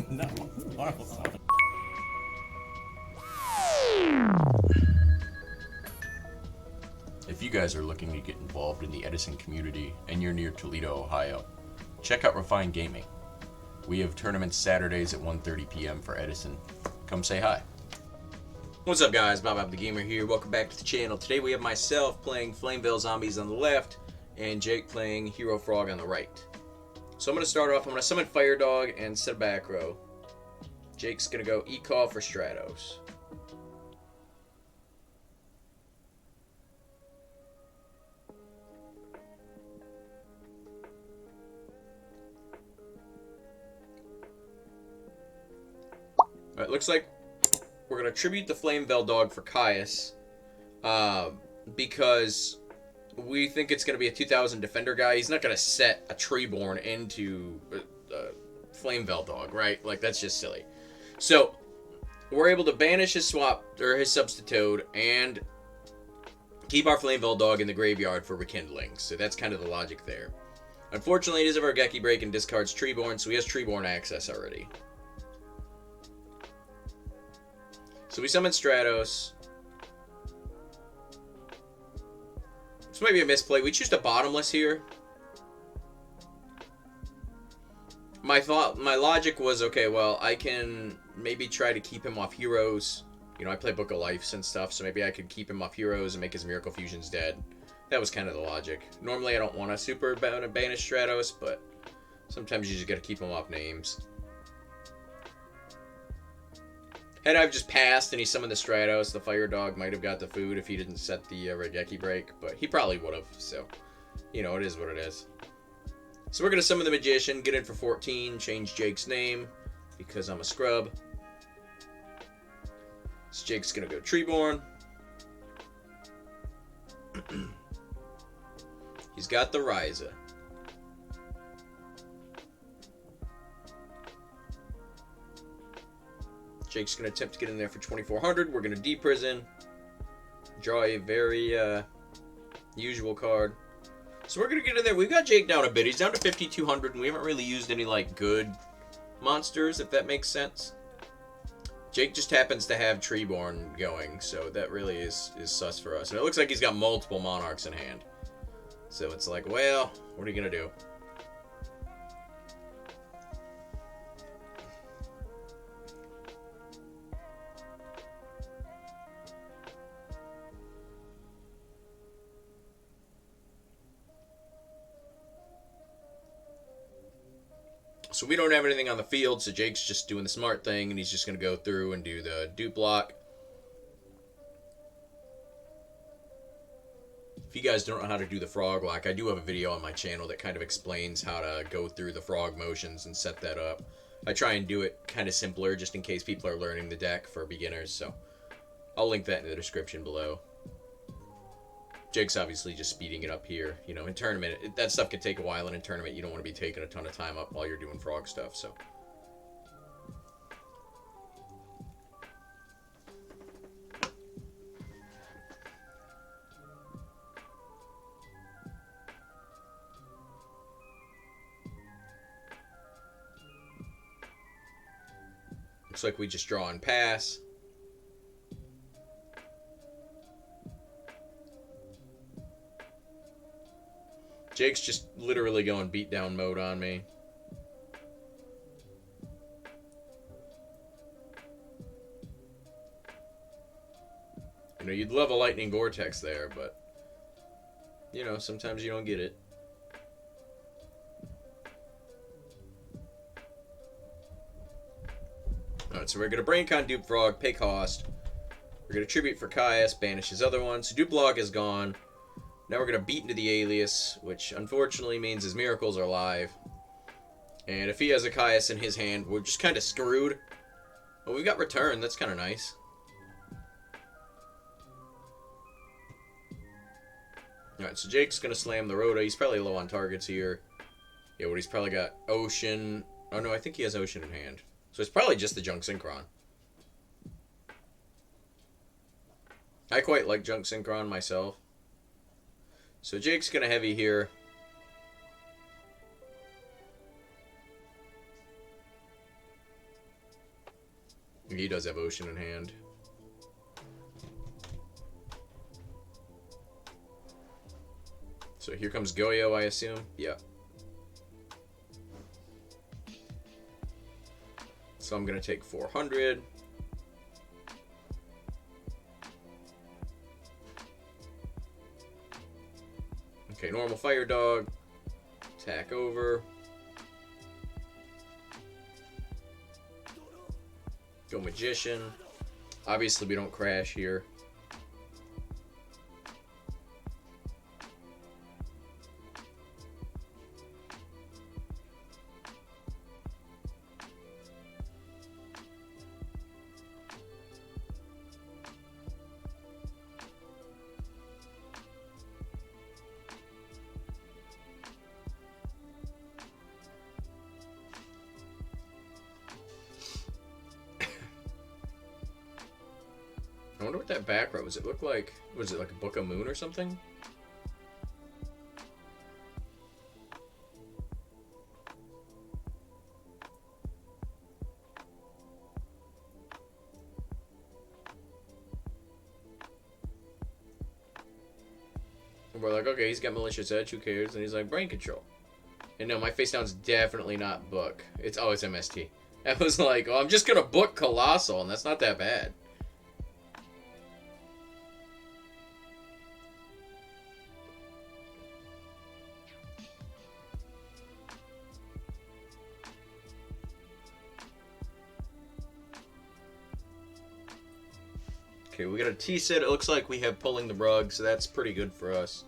No, Marvel stuff. If you guys are looking to get involved in the Edison community and you're near Toledo, Ohio, check out Refined Gaming. We have tournaments Saturdays at 1:30 p.m. for Edison. Come say hi. What's up, guys? bob.bob.the.gamer here. Welcome back to the channel. Today we have myself playing Flamvell Zombies on the left and Jake playing Hero Frog on the right. So I'm going to start off. I'm going to summon Fire Dog and set a back row. Jake's going to go E-Call for Stratos. Alright, looks like we're going to tribute the Flamvell Dog for Caius, because we think it's going to be a 2000 Defender guy. He's not going to set a Treeborn into a Flamvell Dog, right? Like, that's just silly. So, we're able to banish his swap, or his substitute, and keep our Flamvell Dog in the graveyard for rekindling. So that's kind of the logic there. Unfortunately, it is of our Geki Break and discards Treeborn, so he has Treeborn access already. So we summon Stratos. This might be a misplay. We choose a bottomless here. My logic was, okay, well, I can maybe try to keep him off heroes. You know, I play Book of Lives and stuff, so maybe I could keep him off heroes and make his Miracle Fusions dead. That was kind of the logic. Normally, I don't want to super banish Stratos, but sometimes you just gotta keep him off names. Had I just passed and he summoned the Stratos, the Fire Dog might have got the food if he didn't set the Regeki Break, but he probably would have, so, you know, it is what it is. So we're going to summon the Magician, get in for 14, change Jake's name, because I'm a scrub. So Jake's going to go Treeborn. He's got the Ryza. Jake's going to attempt to get in there for 2400. We're going to deprison. Draw a very usual card. So we're going to get in there. We've got Jake down a bit. He's down to 5200, and we haven't really used any, like, good monsters, if that makes sense. Jake just happens to have Treeborn going, so that really is sus for us. And it looks like he's got multiple Monarchs in hand. So it's like, well, what are you going to do? So we don't have anything on the field, so Jake's just doing the smart thing, and he's just going to go through and do the dupe block. If you guys don't know how to do the frog lock, I do have a video on my channel that kind of explains how to go through the frog motions and set that up. I try and do it kind of simpler, just in case people are learning the deck for beginners, so I'll link that in the description below. Jake's obviously just speeding it up here. You know, in tournament, that stuff could take a while, and in tournament, you don't want to be taking a ton of time up while you're doing frog stuff, so. Looks like we just draw and pass. Jake's just literally going beatdown mode on me. You know, you'd love a lightning vortex there, but, you know, sometimes you don't get it. Alright, so we're going to Braincon Dupe Frog, pay cost. We're going to Tribute for Caius, banish his other one. So Dupe Log is gone. Now we're going to beat into the Alias, which unfortunately means his Miracles are live. And if he has a Caius in his hand, we're just kind of screwed. But we've got Return, that's kind of nice. Alright, so Jake's going to slam the Rhoda. He's probably low on targets here. Yeah, what he's probably got Ocean. Oh no, I think he has Ocean in hand. So it's probably just the Junk Synchron. I quite like Junk Synchron myself. So Jake's going to heavy here. He does have Ocean in hand. So here comes Yugioh, I assume. Yep. So I'm going to take 400. Okay, normal Fire Dog. Attack over. Go Magician. Obviously we don't crash here. I wonder what that back row was. It look like, was it like a Book of Moon or something? And we're like, okay, he's got Malicious Edge, who cares? And he's like, Brain Control. And no, my face down's definitely not Book. It's MST. I was like, oh, I'm just gonna Book Colossal, and that's not that bad. Okay, we got a T set. It looks like we have Pulling the Rug, so that's pretty good for us.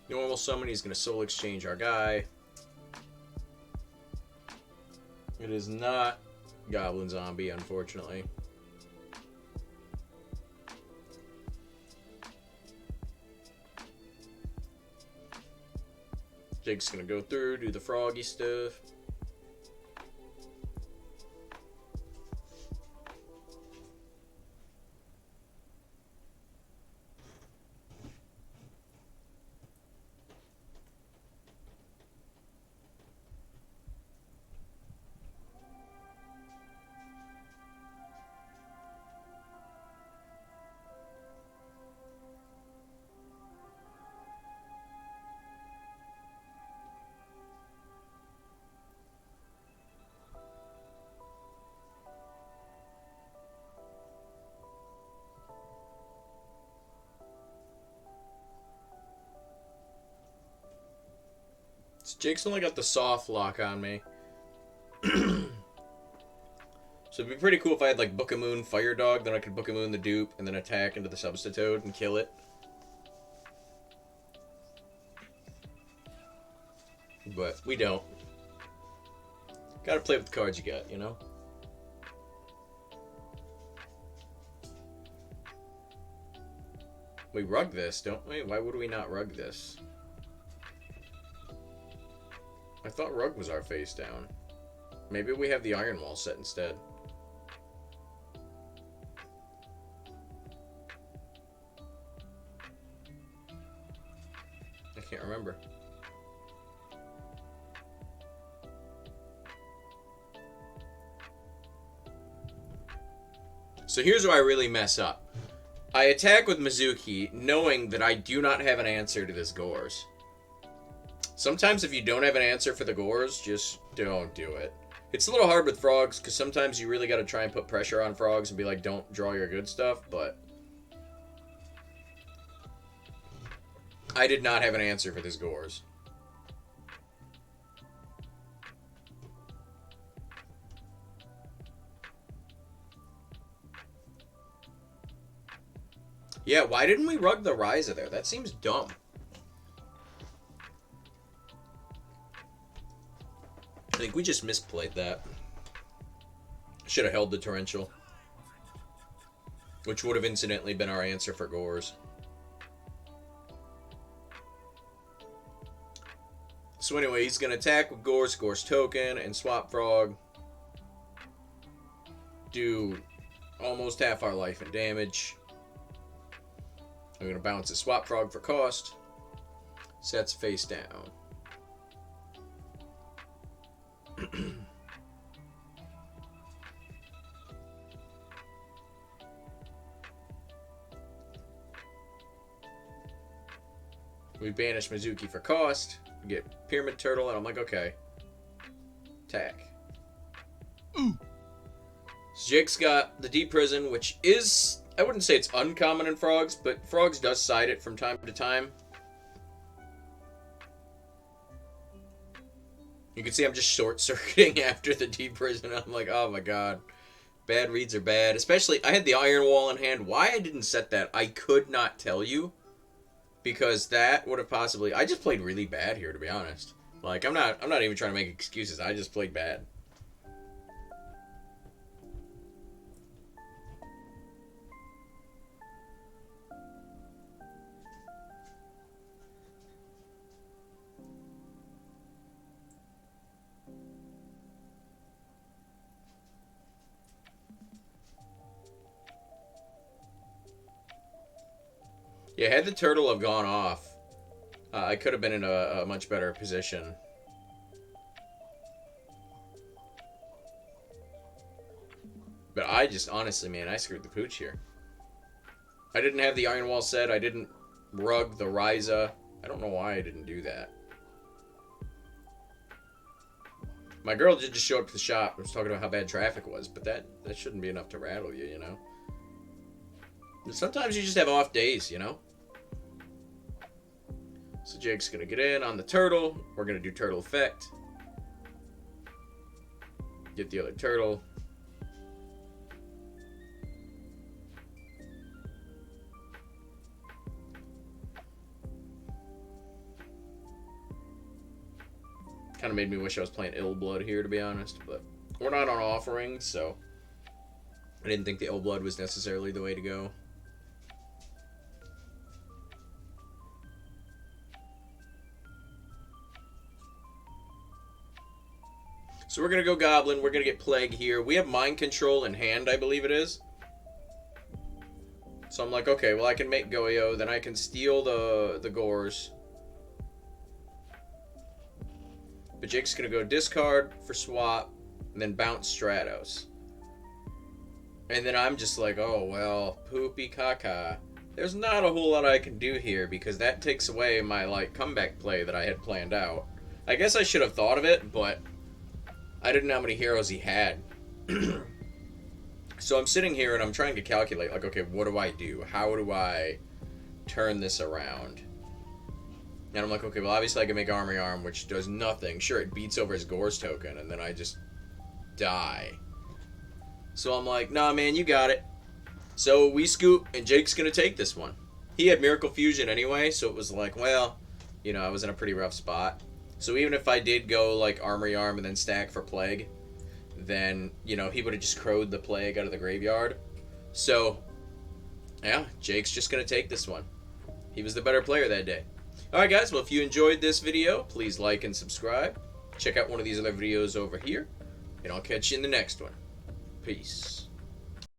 Normal summon, he's going to soul exchange our guy. It is not Goblin Zombie, unfortunately. Jake's going to go through, do the froggy stuff. Jake's only got the soft lock on me. So it'd be pretty cool if I had like Book of Moon, Fire Dog, then I could Book of Moon the dupe, and then attack into the Substitute and kill it. But we don't. Gotta play with the cards you got, you know? We rug this, don't we? Why would we not rug this? I thought rug was our face down. Maybe we have the Iron Wall set instead. I can't remember. So here's where I really mess up. I attack with Mizuki knowing that I do not have an answer to this Gores. Sometimes if you don't have an answer for the Gores, just don't do it. It's a little hard with frogs, because sometimes you really got to try and put pressure on frogs and be like, don't draw your good stuff, but I did not have an answer for this Gores. Yeah, why didn't we rug the Ryza there? That seems dumb. I think we just misplayed that. Should have held the Torrential. Which would have incidentally been our answer for Gores. So anyway, he's going to attack with Gores, Gores token, and swap Frog. Do almost half our life in damage. I'm going to bounce a Swap Frog for cost. Sets face down. We banish Mizuki for cost. We get Pyramid Turtle, and I'm like, okay. Attack. So Jake's got the Deep Prison, which is, I wouldn't say it's uncommon in Frogs, but Frogs does side it from time to time. You can see I'm just short-circuiting after the Deep Prison. I'm like, oh my god. Bad reads are bad. Especially, I had the Iron Wall in hand. Why I didn't set that, I could not tell you. Because that would have possibly... I just played really bad here, to be honest. Like, I'm not even trying to make excuses. I just played bad. Yeah, had the turtle have gone off, I could have been in a much better position. But I just, honestly, man, I screwed the pooch here. I didn't have the Iron Wall set. I didn't rug the Ryza. I don't know why I didn't do that. My girl did just show up to the shop. I was talking about how bad traffic was, but that shouldn't be enough to rattle you, you know? Sometimes you just have off days, you know? So Jake's going to get in on the turtle. We're going to do turtle effect. Get the other turtle. Kind of made me wish I was playing Ill Blood here, to be honest. But we're not on offering, so I didn't think the Ill Blood was necessarily the way to go. So we're going to go Goblin. We're going to get Plague here. We have Mind Control in hand, I believe it is. So I'm like, okay, well, I can make Goyo. Then I can steal the Gores. But Jake's going to go discard for swap. And then bounce Stratos. And then I'm just like, oh, well, poopy caca. There's not a whole lot I can do here. Because that takes away my, like, comeback play that I had planned out. I guess I should have thought of it, but I didn't know how many heroes he had. So I'm sitting here and I'm trying to calculate, like, okay, what do I do? How do I turn this around? And I'm like, okay, well, obviously I can make Armory Arm, which does nothing. Sure, it beats over his Gore's token, and then I just die. So I'm like, nah, man, you got it. So we scoop, and Jake's going to take this one. He had Miracle Fusion anyway, so it was like, well, you know, I was in a pretty rough spot. So even if I did go, like, Armory Arm and then stack for Plague, then, you know, he would have just crowed the Plague out of the graveyard. So, yeah, Jake's just going to take this one. He was the better player that day. Alright, guys, well, if you enjoyed this video, please like and subscribe. Check out one of these other videos over here, and I'll catch you in the next one. Peace.